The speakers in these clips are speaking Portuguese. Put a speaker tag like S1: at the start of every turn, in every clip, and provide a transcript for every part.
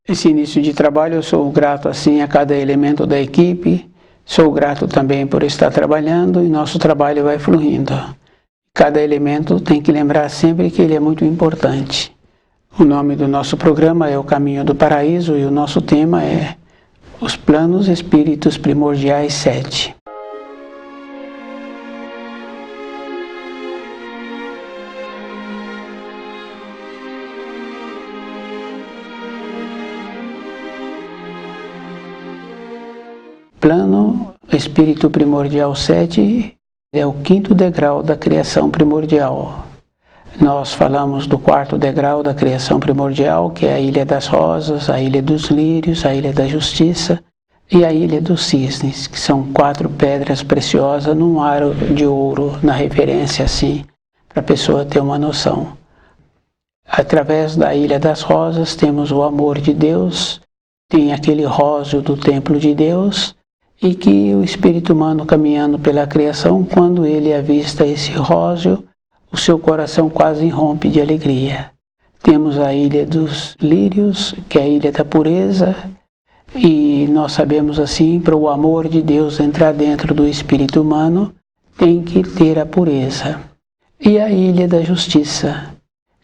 S1: esse início de trabalho eu sou grato assim a cada elemento da equipe, sou grato também por estar trabalhando e nosso trabalho vai fluindo. Cada elemento tem que lembrar sempre que ele é muito importante. O nome do nosso programa é O Caminho do Paraíso e o nosso tema é Os Planos Espíritos Primordiais 7. Plano Espírito Primordial 7 é o 5º degrau da criação primordial. Nós falamos do 4º degrau da criação primordial, que é a Ilha das Rosas, a Ilha dos Lírios, a Ilha da Justiça e a Ilha dos Cisnes, que são 4 pedras preciosas num aro de ouro, na referência assim, para a pessoa ter uma noção. Através da Ilha das Rosas temos o amor de Deus, tem aquele róseo do templo de Deus, e que o espírito humano caminhando pela criação, quando ele avista esse róseo, o seu coração quase irrompe de alegria. Temos a Ilha dos Lírios, que é a Ilha da Pureza, e nós sabemos assim, para o amor de Deus entrar dentro do espírito humano, tem que ter a pureza. E a Ilha da Justiça,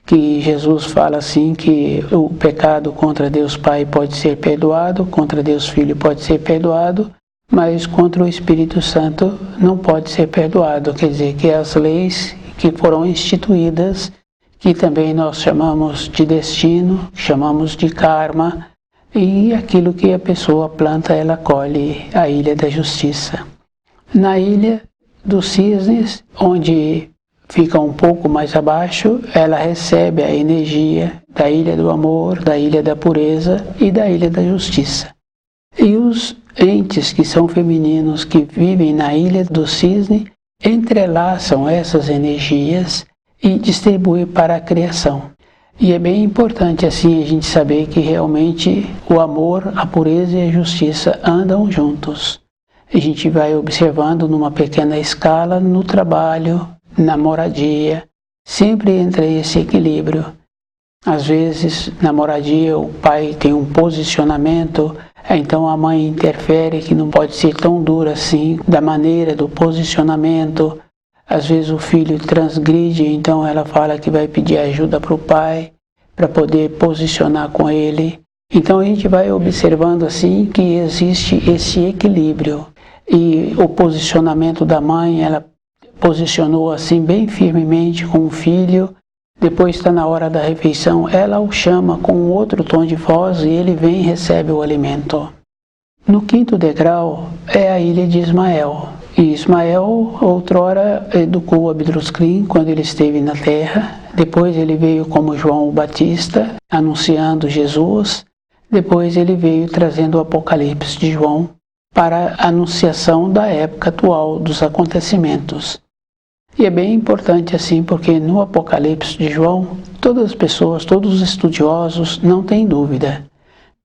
S1: que Jesus fala assim que o pecado contra Deus Pai pode ser perdoado, contra Deus Filho pode ser perdoado, mas contra o Espírito Santo não pode ser perdoado. Quer dizer, que as leis que foram instituídas, que também nós chamamos de destino, chamamos de karma, e aquilo que a pessoa planta, ela colhe, a Ilha da Justiça. Na Ilha dos Cisnes, onde fica um pouco mais abaixo, ela recebe a energia da Ilha do Amor, da Ilha da Pureza e da Ilha da Justiça. E os entes que são femininos, que vivem na Ilha do Cisne, entrelaçam essas energias e distribuem para a criação. E é bem importante assim a gente saber que realmente o amor, a pureza e a justiça andam juntos. A gente vai observando numa pequena escala, no trabalho, na moradia, sempre entra esse equilíbrio. Às vezes, na moradia, o pai tem um posicionamento, então a mãe interfere, que não pode ser tão dura assim, da maneira do posicionamento. Às vezes o filho transgride, então ela fala que vai pedir ajuda para o pai, para poder posicionar com ele. Então a gente vai observando assim que existe esse equilíbrio. E o posicionamento da mãe, ela posicionou assim bem firmemente com o filho. Depois está na hora da refeição, ela o chama com outro tom de voz e ele vem e recebe o alimento. No 5º degrau é a ilha de Ismael. E Ismael outrora educou Abdul-Krim quando ele esteve na terra. Depois ele veio como João o Batista, anunciando Jesus. Depois ele veio trazendo o Apocalipse de João para a anunciação da época atual dos acontecimentos. E é bem importante assim, porque no Apocalipse de João, todas as pessoas, todos os estudiosos não têm dúvida.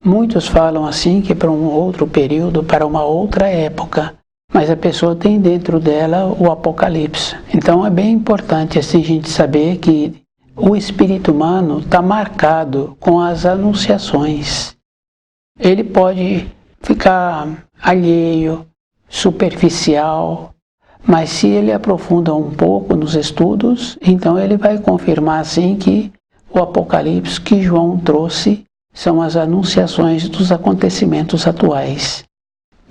S1: Muitos falam assim que é para um outro período, para uma outra época, mas a pessoa tem dentro dela o Apocalipse. Então é bem importante assim a gente saber que o espírito humano está marcado com as anunciações. Ele pode ficar alheio, superficial, mas se ele aprofunda um pouco nos estudos, então ele vai confirmar assim que o Apocalipse que João trouxe são as anunciações dos acontecimentos atuais.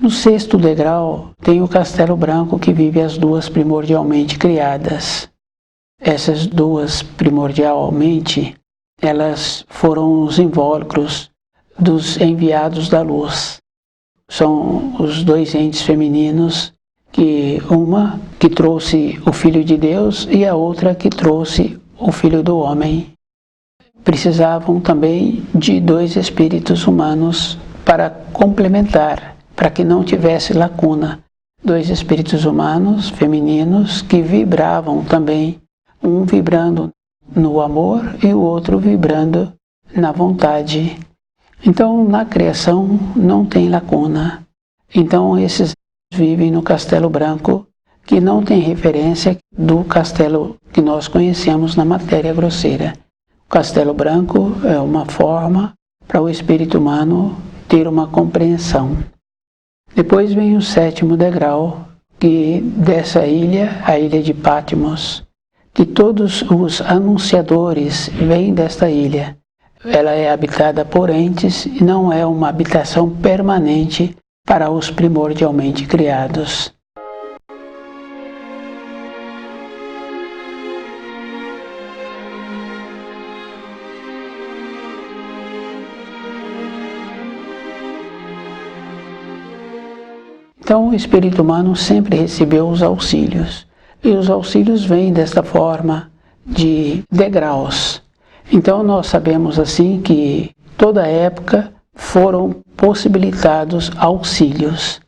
S1: No 6º degrau tem o Castelo Branco, que vive as duas primordialmente criadas. Essas duas primordialmente, elas foram os invólucros dos enviados da luz. São os 2 entes femininos, que uma que trouxe o Filho de Deus e a outra que trouxe o Filho do Homem. Precisavam também de 2 espíritos humanos para complementar, para que não tivesse lacuna. 2 espíritos humanos femininos que vibravam também, um vibrando no amor e o outro vibrando na vontade. Então, na criação não tem lacuna. Então, esses vivem no Castelo Branco, que não tem referência do castelo que nós conhecemos na matéria grosseira. O Castelo Branco é uma forma para o espírito humano ter uma compreensão. Depois vem o 7º degrau, que dessa ilha, a ilha de Patmos, que todos os anunciadores vêm desta ilha. Ela é habitada por entes e não é uma habitação permanente para os primordialmente criados. Então o espírito humano sempre recebeu os auxílios, e os auxílios vêm desta forma de degraus. Então nós sabemos assim que toda época foram possibilitados auxílios.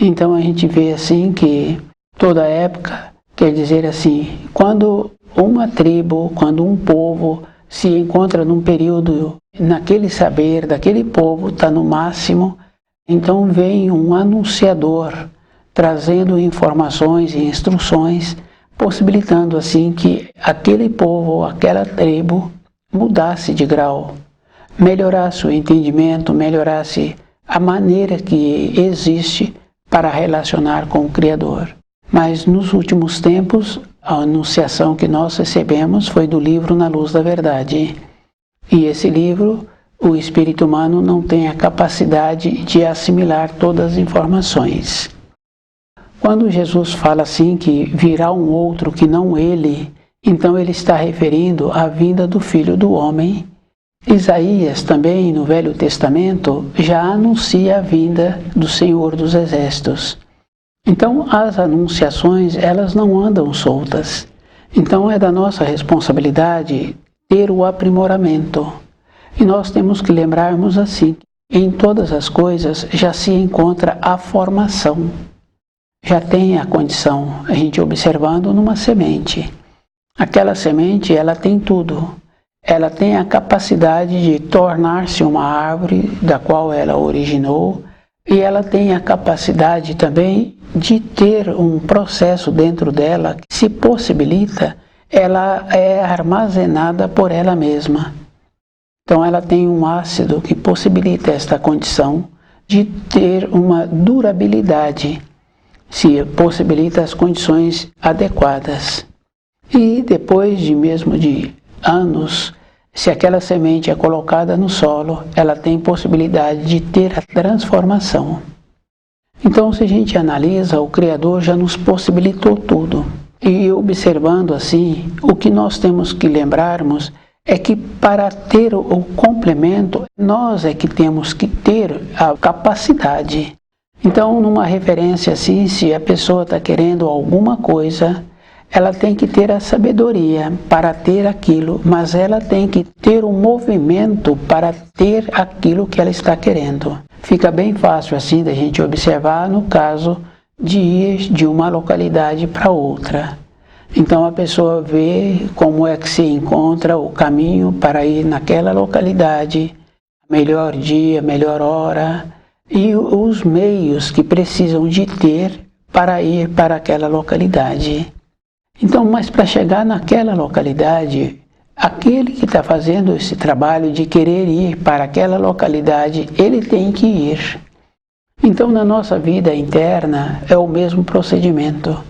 S1: Então a gente vê assim que toda época quer dizer assim, quando uma tribo, quando um povo se encontra num período, naquele saber daquele povo está no máximo, então vem um anunciador trazendo informações e instruções, possibilitando assim que aquele povo ou aquela tribo mudasse de grau, melhorasse o entendimento, melhorasse a maneira que existe para relacionar com o Criador. Mas nos últimos tempos, a anunciação que nós recebemos foi do livro Na Luz da Verdade. E esse livro, o espírito humano não tem a capacidade de assimilar todas as informações. Quando Jesus fala assim que virá um outro que não ele, então ele está referindo à vinda do Filho do Homem. Isaías também, no Velho Testamento, já anuncia a vinda do Senhor dos Exércitos. Então as anunciações, elas não andam soltas. Então é da nossa responsabilidade ter o aprimoramento. E nós temos que lembrarmos assim, em todas as coisas já se encontra a formação. Já tem a condição, a gente observando numa semente. Aquela semente, ela tem tudo. Ela tem a capacidade de tornar-se uma árvore da qual ela originou, e ela tem a capacidade também de ter um processo dentro dela que se possibilita, ela é armazenada por ela mesma. Então ela tem um ácido que possibilita esta condição de ter uma durabilidade, se possibilita as condições adequadas. E depois de anos, se aquela semente é colocada no solo, ela tem possibilidade de ter a transformação. Então, se a gente analisa, o Criador já nos possibilitou tudo. E observando assim, o que nós temos que lembrarmos é que para ter o complemento, nós é que temos que ter a capacidade. Então, numa referência assim, se a pessoa está querendo alguma coisa, ela tem que ter a sabedoria para ter aquilo, mas ela tem que ter o movimento para ter aquilo que ela está querendo. Fica bem fácil assim da gente observar no caso de ir de uma localidade para outra. Então a pessoa vê como é que se encontra o caminho para ir naquela localidade, melhor dia, melhor hora, e os meios que precisam de ter para ir para aquela localidade. Então, mas para chegar naquela localidade, aquele que está fazendo esse trabalho de querer ir para aquela localidade, ele tem que ir. Então, na nossa vida interna, é o mesmo procedimento.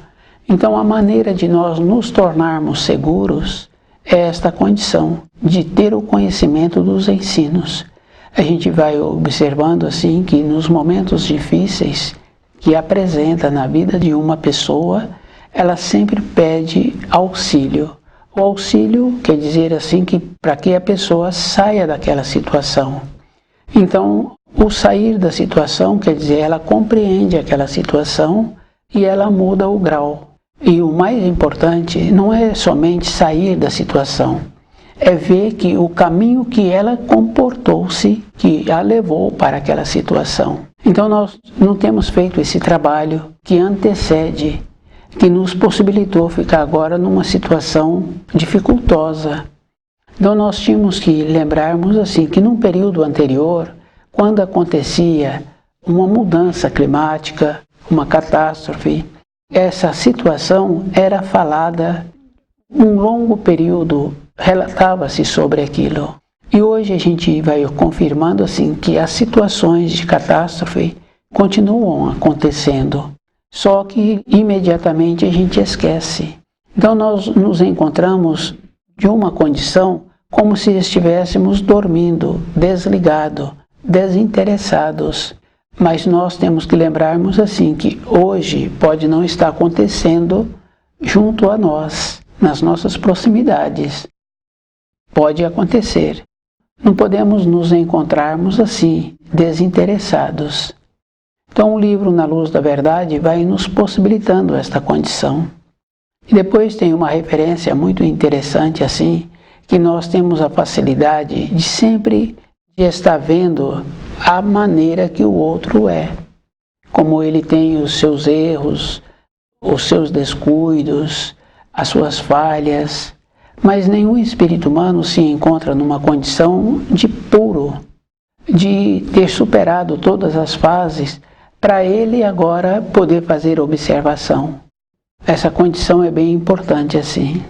S1: Então, a maneira de nós nos tornarmos seguros é esta condição de ter o conhecimento dos ensinos. A gente vai observando assim que nos momentos difíceis que apresenta na vida de uma pessoa, ela sempre pede auxílio. O auxílio quer dizer assim que para que a pessoa saia daquela situação. Então, o sair da situação quer dizer ela compreende aquela situação e ela muda o grau. E o mais importante não é somente sair da situação, é ver que o caminho que ela comportou-se, que a levou para aquela situação. Então nós não temos feito esse trabalho que antecede, que nos possibilitou ficar agora numa situação dificultosa. Então nós tínhamos que lembrarmos assim, que num período anterior, quando acontecia uma mudança climática, uma catástrofe, essa situação era falada um longo período, relatava-se sobre aquilo. E hoje a gente vai confirmando assim que as situações de catástrofe continuam acontecendo, só que imediatamente a gente esquece. Então nós nos encontramos de uma condição como se estivéssemos dormindo, desligado, desinteressados. Mas nós temos que lembrarmos assim que hoje pode não estar acontecendo junto a nós, nas nossas proximidades. Pode acontecer. Não podemos nos encontrarmos assim, desinteressados. Então o livro Na Luz da Verdade vai nos possibilitando esta condição. E depois tem uma referência muito interessante assim, que nós temos a facilidade de sempre estar vendo a maneira que o outro é. Como ele tem os seus erros, os seus descuidos, as suas falhas. Mas nenhum espírito humano se encontra numa condição de puro, de ter superado todas as fases, para ele agora poder fazer observação. Essa condição é bem importante assim.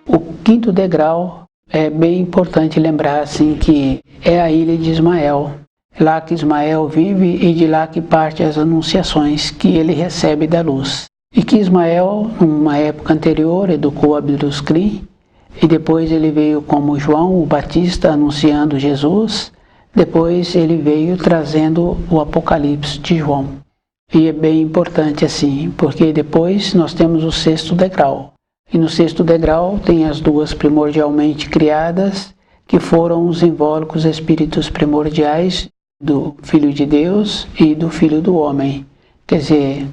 S1: O quinto degrau é bem importante lembrar assim que é a ilha de Ismael. É lá que Ismael vive e de lá que parte as anunciações que ele recebe da luz. E que Ismael, numa época anterior, educou Abdus Crim, e depois ele veio como João o Batista anunciando Jesus, depois ele veio trazendo o Apocalipse de João. E é bem importante assim, porque depois nós temos o sexto degrau. E no sexto degrau tem as duas primordialmente criadas, que foram os invólucros espíritos primordiais do Filho de Deus e do Filho do Homem, quer dizer,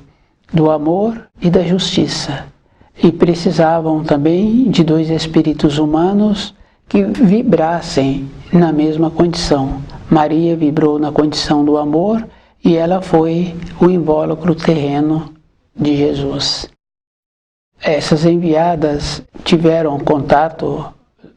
S1: do amor e da justiça. E precisavam também de dois espíritos humanos que vibrassem na mesma condição. Maria vibrou na condição do amor e ela foi o invólucro terreno de Jesus. Essas enviadas tiveram contato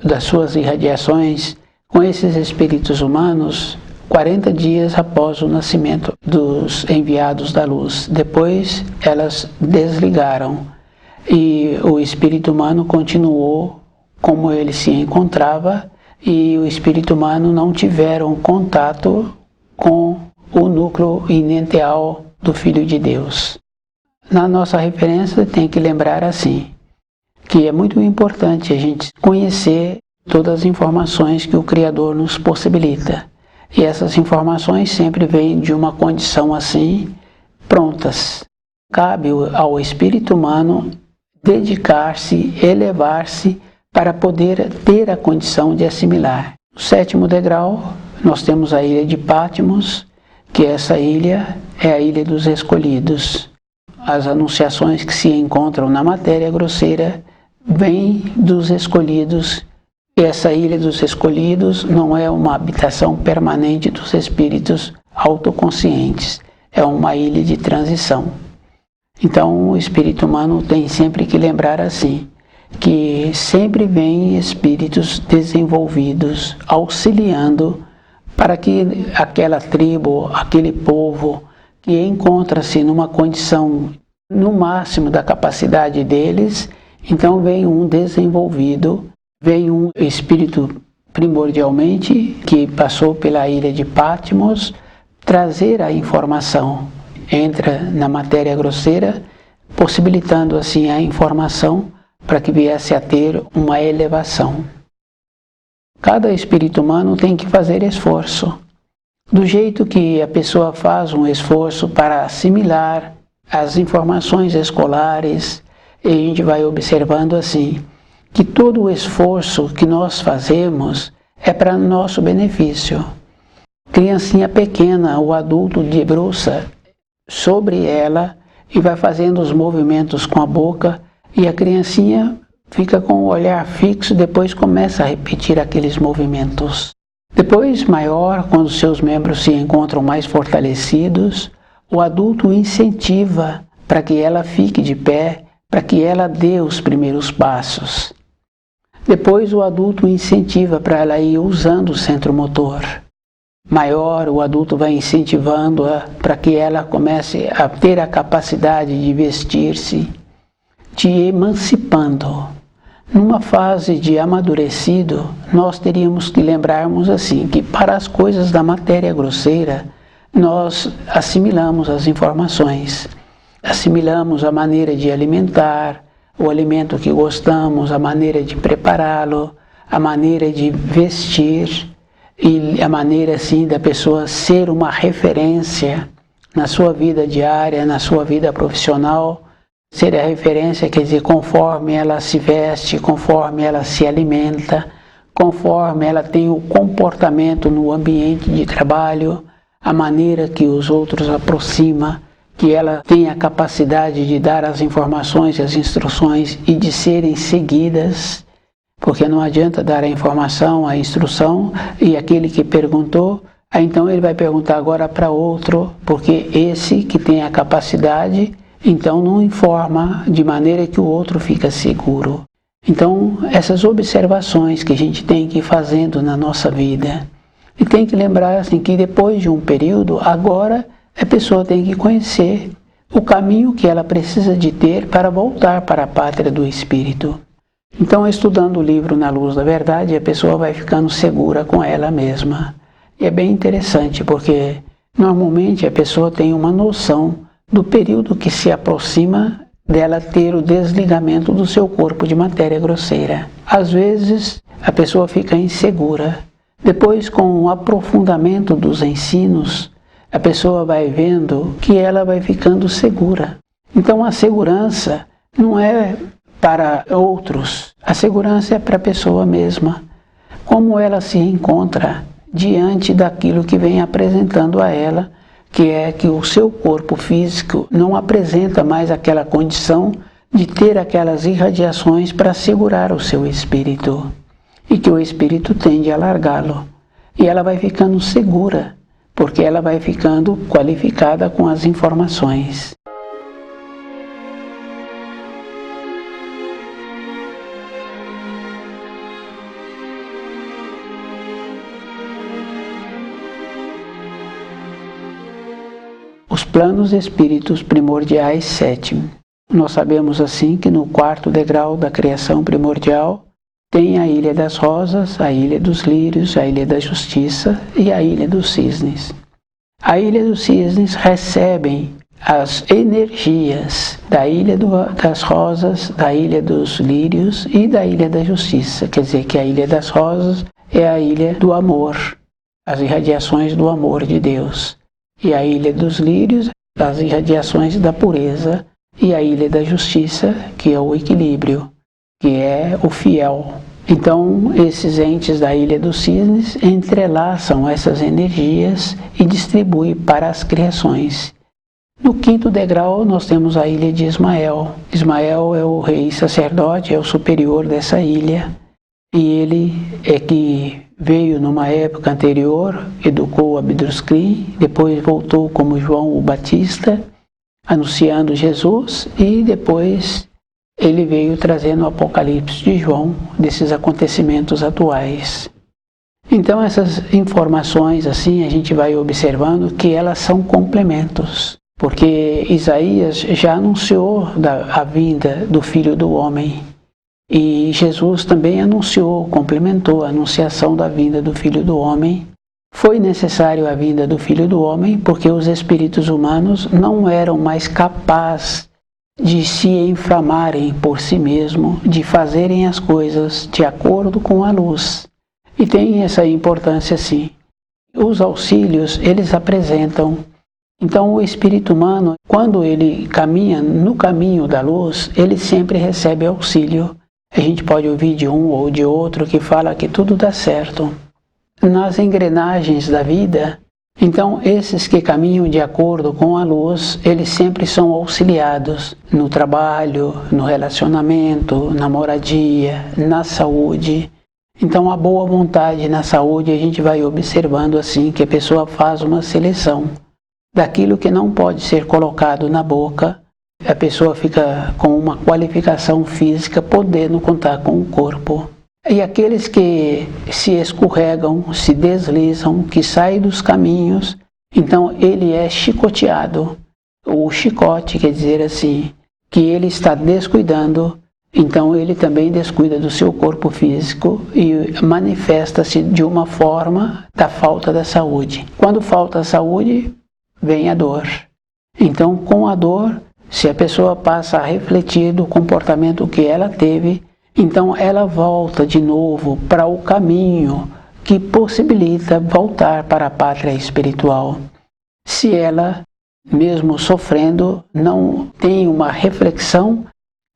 S1: das suas irradiações com esses espíritos humanos 40 dias após o nascimento dos enviados da luz. Depois elas desligaram e o espírito humano continuou como ele se encontrava e o espírito humano não tiveram contato com o núcleo inercial do Filho de Deus. Na nossa referência tem que lembrar assim, que é muito importante a gente conhecer todas as informações que o Criador nos possibilita. E essas informações sempre vêm de uma condição assim, prontas. Cabe ao espírito humano dedicar-se, elevar-se, para poder ter a condição de assimilar. No sétimo degrau, nós temos a ilha de Patmos, que essa ilha é a ilha dos escolhidos. As anunciações que se encontram na matéria grosseira vêm dos escolhidos. E essa ilha dos escolhidos não é uma habitação permanente dos espíritos autoconscientes, é uma ilha de transição. Então o espírito humano tem sempre que lembrar assim, que sempre vem espíritos desenvolvidos, auxiliando para que aquela tribo, aquele povo que encontra-se numa condição no máximo da capacidade deles, então vem um desenvolvido, vem um espírito primordialmente que passou pela ilha de Patmos trazer a informação. Entra na matéria grosseira, possibilitando assim a informação para que viesse a ter uma elevação. Cada espírito humano tem que fazer esforço. Do jeito que a pessoa faz um esforço para assimilar as informações escolares, e a gente vai observando assim, que todo o esforço que nós fazemos é para nosso benefício. Criancinha pequena, o adulto debruça sobre ela e vai fazendo os movimentos com a boca e a criancinha fica com o olhar fixo, depois começa a repetir aqueles movimentos. Depois, maior, quando seus membros se encontram mais fortalecidos, o adulto incentiva para que ela fique de pé, para que ela dê os primeiros passos. Depois o adulto incentiva para ela ir usando o centro motor. maior, o adulto vai incentivando-a para que ela comece a ter a capacidade de vestir-se, de emancipando. Numa fase de amadurecido, nós teríamos que lembrarmos assim, que para as coisas da matéria grosseira, nós assimilamos as informações, assimilamos a maneira de alimentar, o alimento que gostamos, a maneira de prepará-lo, a maneira de vestir e a maneira assim da pessoa ser uma referência na sua vida diária, na sua vida profissional. Ser a referência quer dizer conforme ela se veste, conforme ela se alimenta, conforme ela tem o comportamento no ambiente de trabalho, a maneira que os outros aproxima, que ela tem a capacidade de dar as informações e as instruções e de serem seguidas, porque não adianta dar a informação, a instrução, e aquele que perguntou, então ele vai perguntar agora para outro, porque esse que tem a capacidade, então não informa de maneira que o outro fica seguro. Então, essas observações que a gente tem que ir fazendo na nossa vida, e tem que lembrar assim, que depois de um período, agora a pessoa tem que conhecer o caminho que ela precisa de ter para voltar para a pátria do Espírito. Então, estudando o livro Na Luz da Verdade, a pessoa vai ficando segura com ela mesma. E é bem interessante, porque normalmente a pessoa tem uma noção do período que se aproxima dela ter o desligamento do seu corpo de matéria grosseira. Às vezes, a pessoa fica insegura. Depois, com o aprofundamento dos ensinos, a pessoa vai vendo que ela vai ficando segura. Então, a segurança não é para outros, a segurança é para a pessoa mesma. Como ela se encontra diante daquilo que vem apresentando a ela, que é que o seu corpo físico não apresenta mais aquela condição de ter aquelas irradiações para segurar o seu espírito, e que o espírito tende a largá-lo. E ela vai ficando segura, porque ela vai ficando qualificada com as informações. Os planos espíritos primordiais 7. Nós sabemos assim que no quarto degrau da criação primordial tem a Ilha das Rosas, a Ilha dos Lírios, a Ilha da Justiça e a Ilha dos Cisnes. A Ilha dos Cisnes recebem as energias da Ilha das Rosas, da Ilha dos Lírios e da Ilha da Justiça. Quer dizer que a Ilha das Rosas é a Ilha do amor, as irradiações do amor de Deus. E a Ilha dos Lírios, as irradiações da pureza, e a Ilha da Justiça, que é o equilíbrio, que é o fiel. Então, esses entes da Ilha dos Cisnes entrelaçam essas energias e distribuem para as criações. No quinto degrau, nós temos a Ilha de Ismael. Ismael é o rei sacerdote, é o superior dessa ilha, e ele é que veio numa época anterior, educou Abdruscrim, depois voltou como João o Batista, anunciando Jesus, e depois ele veio trazendo o Apocalipse de João, desses acontecimentos atuais. Então essas informações, assim, a gente vai observando que elas são complementos, porque Isaías já anunciou a vinda do Filho do Homem, e Jesus também anunciou, complementou a anunciação da vinda do Filho do Homem. Foi necessário a vinda do Filho do Homem porque os espíritos humanos não eram mais capazes de se inflamarem por si mesmos, de fazerem as coisas de acordo com a luz. E tem essa importância sim. Os auxílios, eles apresentam. Então o espírito humano, quando ele caminha no caminho da luz, ele sempre recebe auxílio. A gente pode ouvir de um ou de outro que fala que tudo dá certo. Nas engrenagens da vida, então esses que caminham de acordo com a luz, eles sempre são auxiliados no trabalho, no relacionamento, na moradia, na saúde. Então a boa vontade na saúde, a gente vai observando assim que a pessoa faz uma seleção daquilo que não pode ser colocado na boca. A pessoa fica com uma qualificação física, podendo contar com o corpo. E aqueles que se escorregam, se deslizam, que saem dos caminhos, então ele é chicoteado. O chicote quer dizer assim, que ele está descuidando, então ele também descuida do seu corpo físico e manifesta-se de uma forma da falta da saúde. Quando falta a saúde, vem a dor. Então, com a dor, se a pessoa passa a refletir do comportamento que ela teve, então ela volta de novo para o caminho que possibilita voltar para a pátria espiritual. Se ela, mesmo sofrendo, não tem uma reflexão,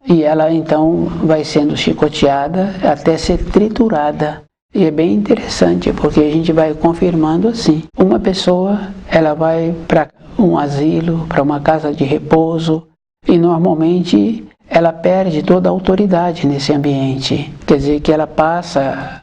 S1: e ela então vai sendo chicoteada até ser triturada. E é bem interessante, porque a gente vai confirmando assim. Uma pessoa, ela vai para um asilo, para uma casa de repouso, e normalmente ela perde toda a autoridade nesse ambiente. Quer dizer que ela passa,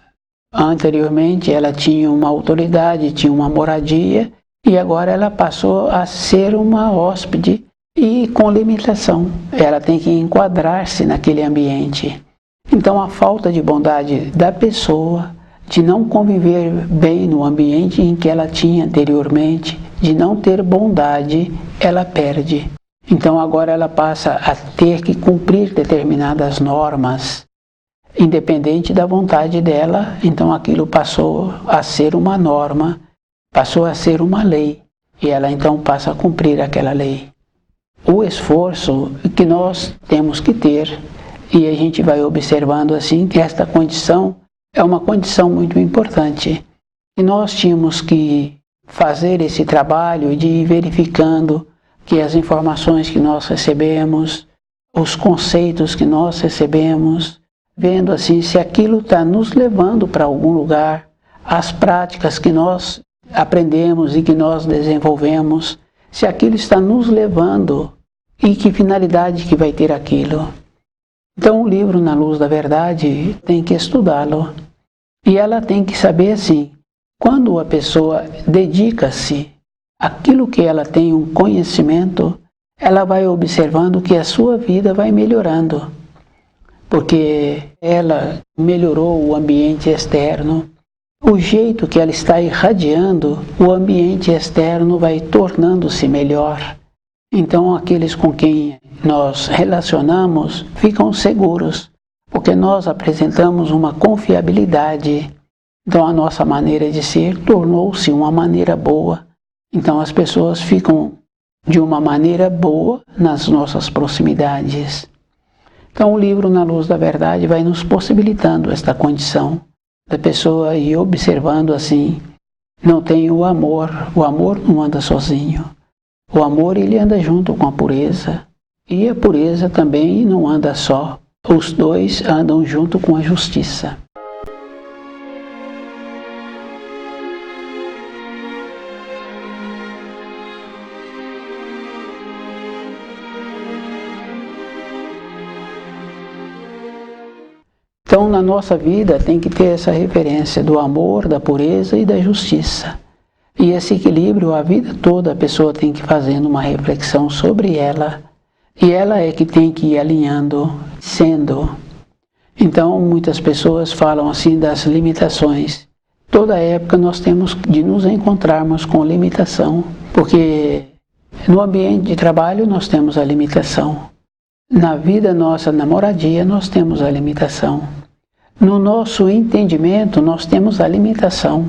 S1: anteriormente ela tinha uma autoridade, tinha uma moradia, e agora ela passou a ser uma hóspede e com limitação. Ela tem que enquadrar-se naquele ambiente. Então a falta de bondade da pessoa, de não conviver bem no ambiente em que ela tinha anteriormente, de não ter bondade, ela perde. Então agora ela passa a ter que cumprir determinadas normas, independente da vontade dela, então aquilo passou a ser uma norma, passou a ser uma lei, e ela então passa a cumprir aquela lei. O esforço que nós temos que ter, e a gente vai observando assim que esta condição é uma condição muito importante, e nós tínhamos que fazer esse trabalho de ir verificando que as informações que nós recebemos, os conceitos que nós recebemos, vendo assim se aquilo está nos levando para algum lugar, as práticas que nós aprendemos e que nós desenvolvemos, se aquilo está nos levando e que finalidade que vai ter aquilo. Então o livro Na Luz da Verdade tem que estudá-lo e ela tem que saber assim, quando a pessoa dedica-se àquilo que ela tem um conhecimento, ela vai observando que a sua vida vai melhorando, porque ela melhorou o ambiente externo, o jeito que ela está irradiando, o ambiente externo vai tornando-se melhor. Então aqueles com quem nós relacionamos ficam seguros, porque nós apresentamos uma confiabilidade. Então a nossa maneira de ser tornou-se uma maneira boa. Então as pessoas ficam de uma maneira boa nas nossas proximidades. Então o livro Na Luz da Verdade vai nos possibilitando esta condição da pessoa ir observando assim, não tem o amor não anda sozinho. O amor ele anda junto com a pureza, e a pureza também não anda só. Os dois andam junto com a justiça. Então, na nossa vida tem que ter essa referência do amor, da pureza e da justiça. E esse equilíbrio, a vida toda, a pessoa tem que ir fazendo uma reflexão sobre ela. E ela é que tem que ir alinhando, sendo. Então, muitas pessoas falam assim das limitações. Toda época nós temos de nos encontrarmos com limitação, porque no ambiente de trabalho nós temos a limitação. Na vida nossa, na moradia, nós temos a limitação. No nosso entendimento, nós temos a limitação.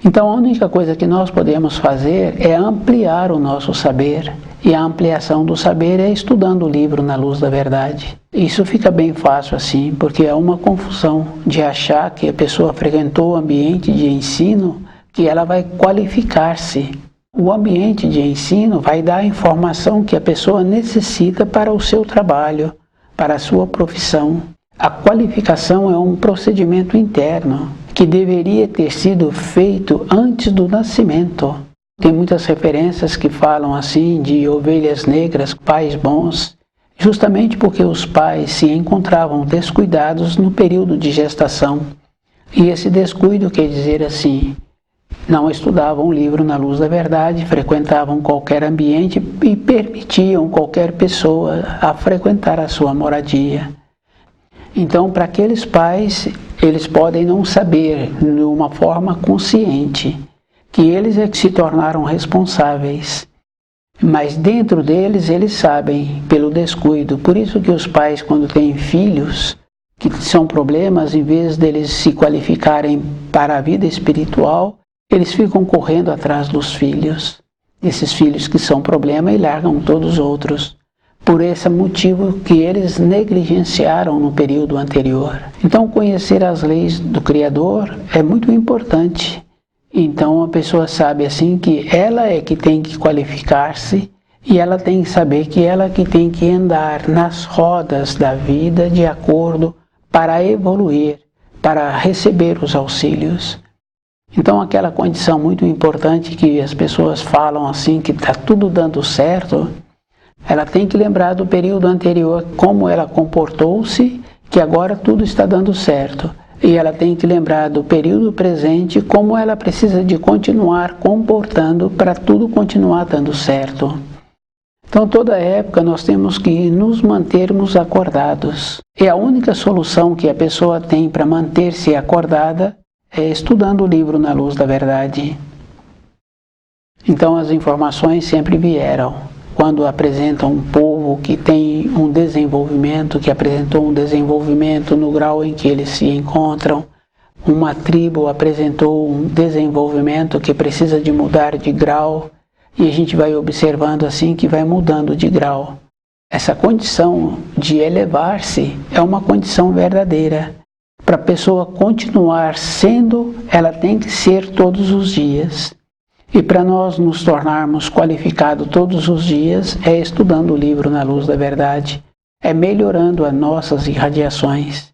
S1: Então, a única coisa que nós podemos fazer é ampliar o nosso saber. E a ampliação do saber é estudando o livro Na Luz da Verdade. Isso fica bem fácil assim, porque há uma confusão de achar que a pessoa frequentou o ambiente de ensino, que ela vai qualificar-se. O ambiente de ensino vai dar a informação que a pessoa necessita para o seu trabalho, para a sua profissão. A qualificação é um procedimento interno que deveria ter sido feito antes do nascimento. Tem muitas referências que falam assim de ovelhas negras, pais bons, justamente porque os pais se encontravam descuidados no período de gestação. E esse descuido quer dizer assim, não estudavam o livro Na Luz da Verdade, frequentavam qualquer ambiente e permitiam qualquer pessoa a frequentar a sua moradia. Então, para aqueles pais, eles podem não saber de uma forma consciente que eles é que se tornaram responsáveis. Mas dentro deles, eles sabem, pelo descuido. Por isso que os pais, quando têm filhos que são problemas, em vez deles se qualificarem para a vida espiritual, eles ficam correndo atrás dos filhos. Esses filhos que são problema e largam todos os outros. Por esse motivo que eles negligenciaram no período anterior. Então, conhecer as leis do Criador é muito importante. Então, a pessoa sabe assim que ela é que tem que qualificar-se e ela tem que saber que ela é que tem que andar nas rodas da vida de acordo para evoluir, para receber os auxílios. Então, aquela condição muito importante que as pessoas falam assim que está tudo dando certo, ela tem que lembrar do período anterior, como ela comportou-se, que agora tudo está dando certo. E ela tem que lembrar do período presente, como ela precisa de continuar comportando para tudo continuar dando certo. Então, toda época nós temos que nos mantermos acordados. E a única solução que a pessoa tem para manter-se acordada é estudando o livro Na Luz da Verdade. Então, as informações sempre vieram. Quando apresentam um povo que tem um desenvolvimento, que apresentou um desenvolvimento no grau em que eles se encontram, uma tribo apresentou um desenvolvimento que precisa de mudar de grau, e a gente vai observando assim que vai mudando de grau. Essa condição de elevar-se é uma condição verdadeira. Para a pessoa continuar sendo, ela tem que ser todos os dias. E para nós nos tornarmos qualificados todos os dias, é estudando o livro Na Luz da Verdade, é melhorando as nossas irradiações.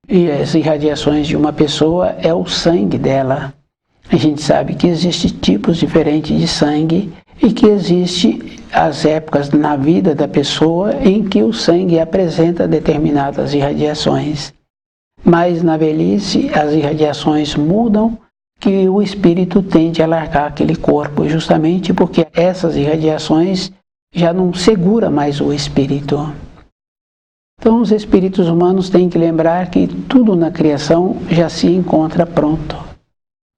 S1: E as irradiações de uma pessoa é o sangue dela. A gente sabe que existem tipos diferentes de sangue e que existem as épocas na vida da pessoa em que o sangue apresenta determinadas irradiações. Mas na velhice as irradiações mudam, que o espírito tende a largar aquele corpo, justamente porque essas irradiações já não segura mais o espírito. Então os espíritos humanos têm que lembrar que tudo na criação já se encontra pronto.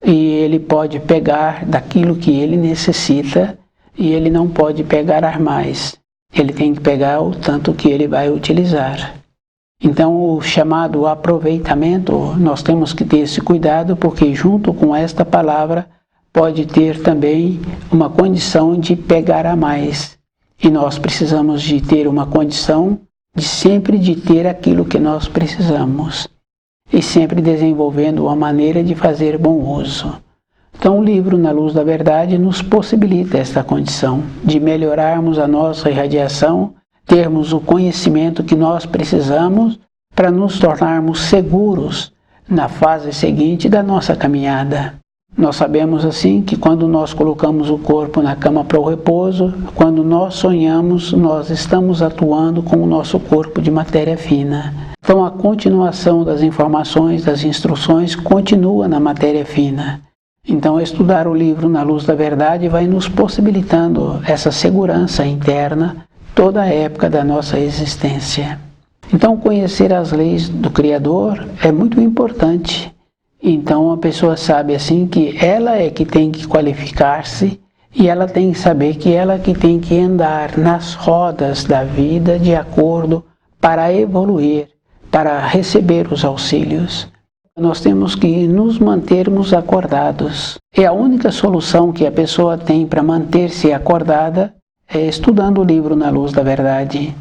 S1: E ele pode pegar daquilo que ele necessita e ele não pode pegar a mais. Ele tem que pegar o tanto que ele vai utilizar. Então, o chamado aproveitamento, nós temos que ter esse cuidado, porque junto com esta palavra pode ter também uma condição de pegar a mais. E nós precisamos de ter uma condição de sempre de ter aquilo que nós precisamos. E sempre desenvolvendo uma maneira de fazer bom uso. Então, o livro Na Luz da Verdade nos possibilita esta condição de melhorarmos a nossa irradiação, termos o conhecimento que nós precisamos para nos tornarmos seguros na fase seguinte da nossa caminhada. Nós sabemos assim que quando nós colocamos o corpo na cama para o repouso, quando nós sonhamos, nós estamos atuando com o nosso corpo de matéria fina. Então a continuação das informações, das instruções, continua na matéria fina. Então estudar o livro Na Luz da Verdade vai nos possibilitando essa segurança interna toda a época da nossa existência. Então, conhecer as leis do Criador é muito importante. Então, a pessoa sabe assim que ela é que tem que qualificar-se e ela tem que saber que ela é que tem que andar nas rodas da vida de acordo para evoluir, para receber os auxílios. Nós temos que nos mantermos acordados. E a única solução que a pessoa tem para manter-se acordada é estudando o livro Na Luz da Verdade.